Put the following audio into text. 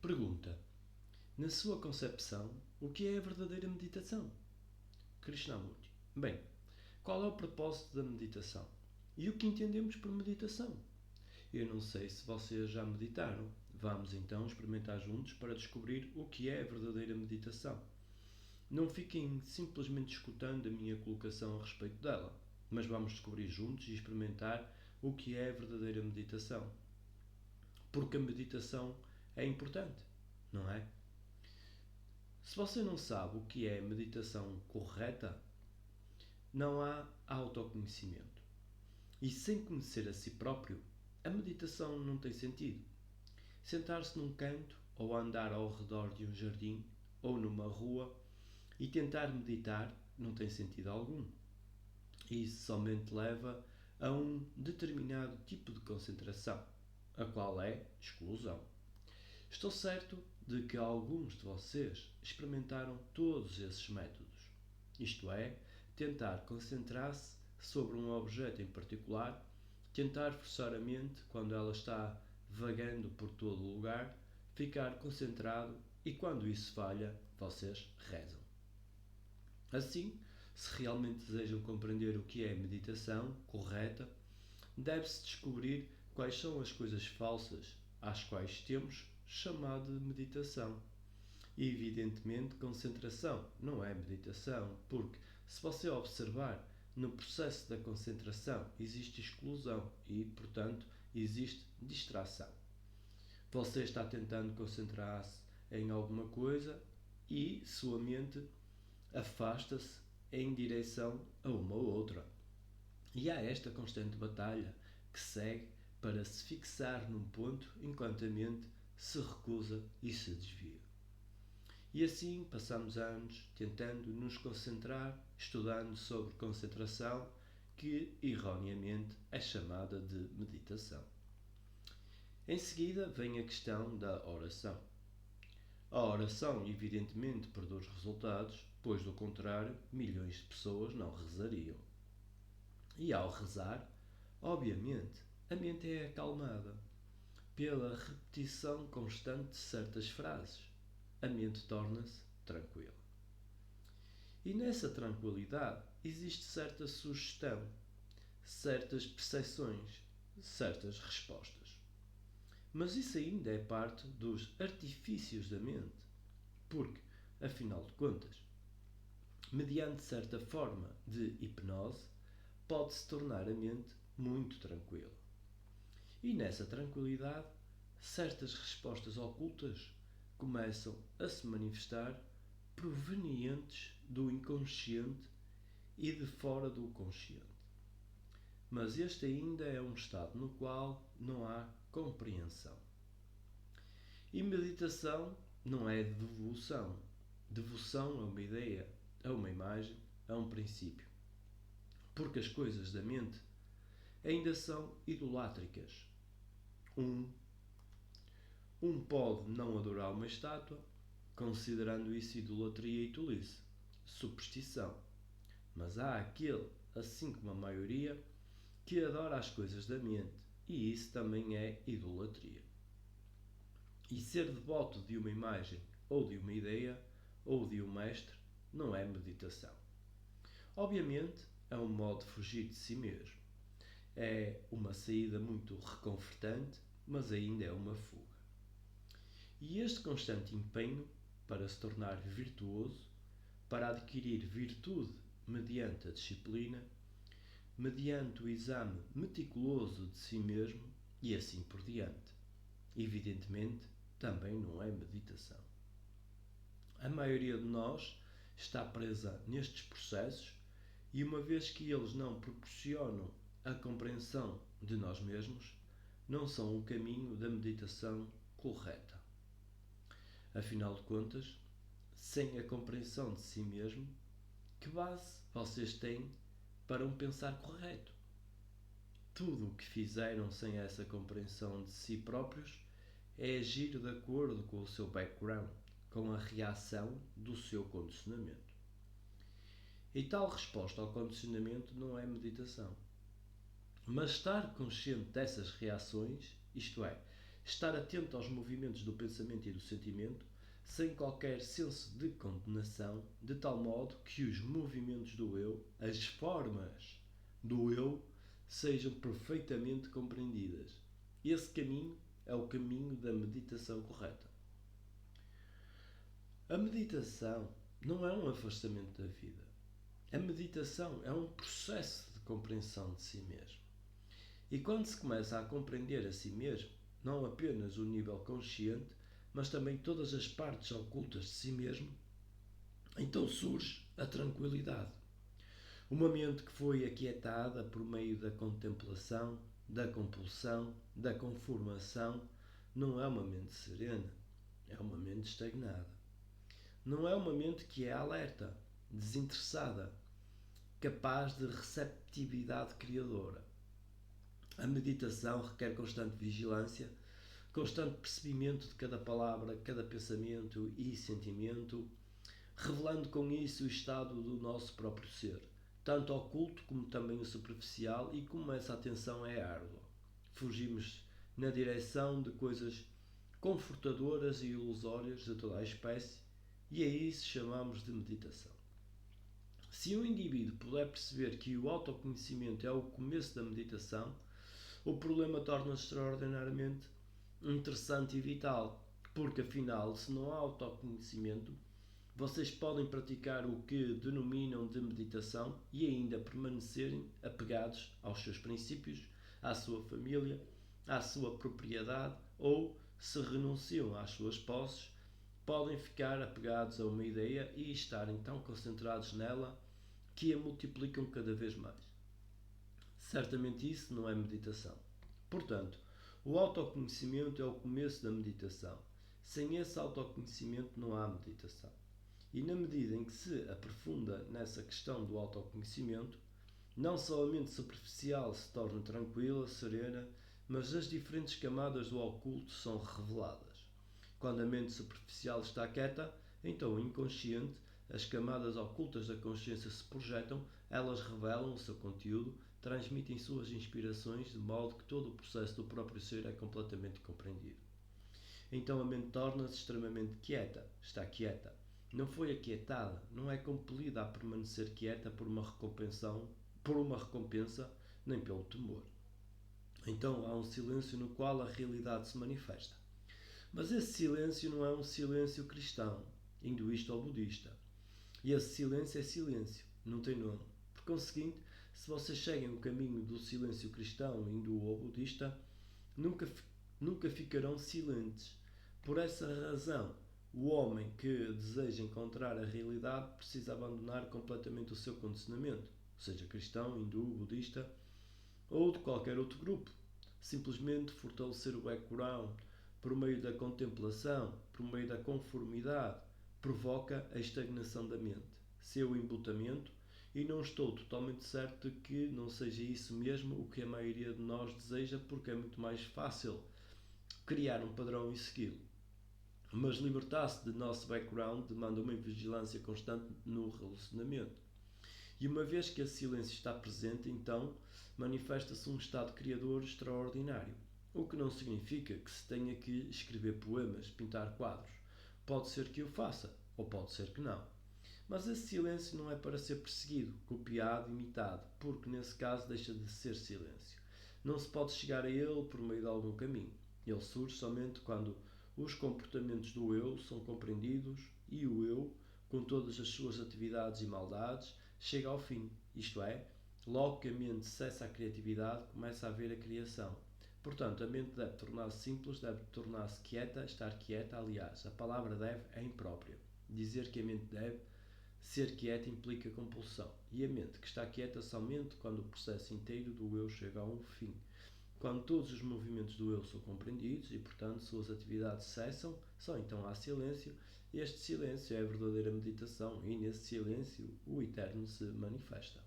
Pergunta: na sua concepção, o que é a verdadeira meditação? Krishnamurti: bem, qual é o propósito da meditação? E o que entendemos por meditação? Eu não sei se vocês já meditaram. Vamos então experimentar juntos para descobrir o que é a verdadeira meditação. Não fiquem simplesmente escutando a minha colocação a respeito dela, mas vamos descobrir juntos e experimentar o que é a verdadeira meditação. Porque a meditação é importante, não é? Se você não sabe o que é meditação correta, não há autoconhecimento. E sem conhecer a si próprio, a meditação não tem sentido. Sentar-se num canto ou andar ao redor de um jardim ou numa rua e tentar meditar não tem sentido algum. Isso somente leva a um determinado tipo de concentração, a qual é exclusão. Estou certo de que alguns de vocês experimentaram todos esses métodos. Isto é, tentar concentrar-se sobre um objeto em particular, tentar forçar a mente quando ela está vagando por todo o lugar, ficar concentrado e quando isso falha, vocês rezam. Assim, se realmente desejam compreender o que é meditação correta, deve-se descobrir quais são as coisas falsas às quais temos chamado de meditação. E, evidentemente, concentração não é meditação, porque se você observar, no processo da concentração existe exclusão e, portanto, existe distração. Você está tentando concentrar-se em alguma coisa e sua mente afasta-se em direção a uma ou outra. E há esta constante batalha que segue para se fixar num ponto enquanto a mente se recusa e se desvia. E assim passamos anos tentando nos concentrar, estudando sobre concentração, que erroneamente é chamada de meditação. Em seguida vem a questão da oração. A oração, evidentemente, produz resultados, pois, do contrário, milhões de pessoas não rezariam. E ao rezar, obviamente, a mente é acalmada pela repetição constante de certas frases. A mente torna-se tranquila. E nessa tranquilidade existe certa sugestão, certas percepções, certas respostas. Mas isso ainda é parte dos artifícios da mente, porque, afinal de contas, mediante certa forma de hipnose, pode-se tornar a mente muito tranquila. E nessa tranquilidade, certas respostas ocultas começam a se manifestar provenientes do inconsciente e de fora do consciente. Mas este ainda é um estado no qual não há compreensão. E meditação não é devoção. Devoção a uma ideia, a uma imagem, a um princípio. Porque as coisas da mente ainda são idolátricas. Um pode não adorar uma estátua, considerando isso idolatria e tolice, superstição. Mas há aquele, assim como a maioria, que adora as coisas da mente, e isso também é idolatria. E ser devoto de uma imagem, ou de uma ideia, ou de um mestre, não é meditação. Obviamente, é um modo de fugir de si mesmo. É uma saída muito reconfortante, mas ainda é uma fuga. E este constante empenho para se tornar virtuoso, para adquirir virtude mediante a disciplina, mediante o exame meticuloso de si mesmo e assim por diante. Evidentemente, também não é meditação. A maioria de nós está presa nestes processos e, uma vez que eles não proporcionam a compreensão de nós mesmos, não são o caminho da meditação correta. Afinal de contas, sem a compreensão de si mesmo, que base vocês têm para um pensar correto? Tudo o que fizeram sem essa compreensão de si próprios é agir de acordo com o seu background, com a reação do seu condicionamento. E tal resposta ao condicionamento não é meditação. Mas estar consciente dessas reações, isto é, estar atento aos movimentos do pensamento e do sentimento, sem qualquer senso de condenação, de tal modo que os movimentos do eu, as formas do eu, sejam perfeitamente compreendidas. Esse caminho é o caminho da meditação correta. A meditação não é um afastamento da vida. A meditação é um processo de compreensão de si mesmo. E quando se começa a compreender a si mesmo, não apenas o nível consciente, mas também todas as partes ocultas de si mesmo, então surge a tranquilidade. Uma mente que foi aquietada por meio da contemplação, da compulsão, da conformação, não é uma mente serena, é uma mente estagnada. Não é uma mente que é alerta, desinteressada, capaz de receptividade criadora. A meditação requer constante vigilância, constante percebimento de cada palavra, cada pensamento e sentimento, revelando com isso o estado do nosso próprio ser, tanto oculto como também o superficial, e como essa atenção é árdua. Fugimos na direção de coisas confortadoras e ilusórias de toda a espécie, e a isso chamamos de meditação. Se um indivíduo puder perceber que o autoconhecimento é o começo da meditação, o problema torna-se extraordinariamente interessante e vital, porque afinal, se não há autoconhecimento, vocês podem praticar o que denominam de meditação e ainda permanecerem apegados aos seus princípios, à sua família, à sua propriedade, ou, se renunciam às suas posses, podem ficar apegados a uma ideia e estarem tão concentrados nela que a multiplicam cada vez mais. Certamente isso não é meditação. Portanto, o autoconhecimento é o começo da meditação. Sem esse autoconhecimento não há meditação. E na medida em que se aprofunda nessa questão do autoconhecimento, não só a mente superficial se torna tranquila, serena, mas as diferentes camadas do oculto são reveladas. Quando a mente superficial está quieta, então o inconsciente, as camadas ocultas da consciência se projetam, elas revelam o seu conteúdo, transmitem suas inspirações, de modo que todo o processo do próprio ser é completamente compreendido. Então a mente torna-se extremamente quieta, está quieta. Não foi aquietada, não é compelida a permanecer quieta por uma recompensa, nem pelo temor. Então há um silêncio no qual a realidade se manifesta. Mas esse silêncio não é um silêncio cristão, hinduísta ou budista. E esse silêncio é silêncio, não tem nome. Por conseguinte, se vocês seguem o caminho do silêncio cristão, hindu ou budista, nunca ficarão silentes. Por essa razão, o homem que deseja encontrar a realidade precisa abandonar completamente o seu condicionamento, seja cristão, hindu, budista ou de qualquer outro grupo. Simplesmente fortalecer o background por meio da contemplação, por meio da conformidade, provoca a estagnação da mente, seu embutamento, e não estou totalmente certo de que não seja isso mesmo o que a maioria de nós deseja, porque é muito mais fácil criar um padrão e segui-lo. Mas libertar-se do nosso background demanda uma vigilância constante no relacionamento. E uma vez que esse silêncio está presente, então manifesta-se um estado criador extraordinário. O que não significa que se tenha que escrever poemas, pintar quadros. Pode ser que o faça, ou pode ser que não. Mas esse silêncio não é para ser perseguido, copiado, imitado, porque nesse caso deixa de ser silêncio. Não se pode chegar a ele por meio de algum caminho. Ele surge somente quando os comportamentos do eu são compreendidos e o eu, com todas as suas atividades e maldades, chega ao fim. Isto é, logo que a mente cessa a criatividade, começa a haver a criação. Portanto, a mente deve tornar-se simples, deve tornar-se quieta, estar quieta. Aliás, a palavra deve é imprópria. Dizer que a mente deve ser quieta implica compulsão. E a mente que está quieta somente quando o processo inteiro do eu chega a um fim. Quando todos os movimentos do eu são compreendidos e, portanto, suas atividades cessam, só então há silêncio. Este silêncio é a verdadeira meditação e, nesse silêncio, o eterno se manifesta.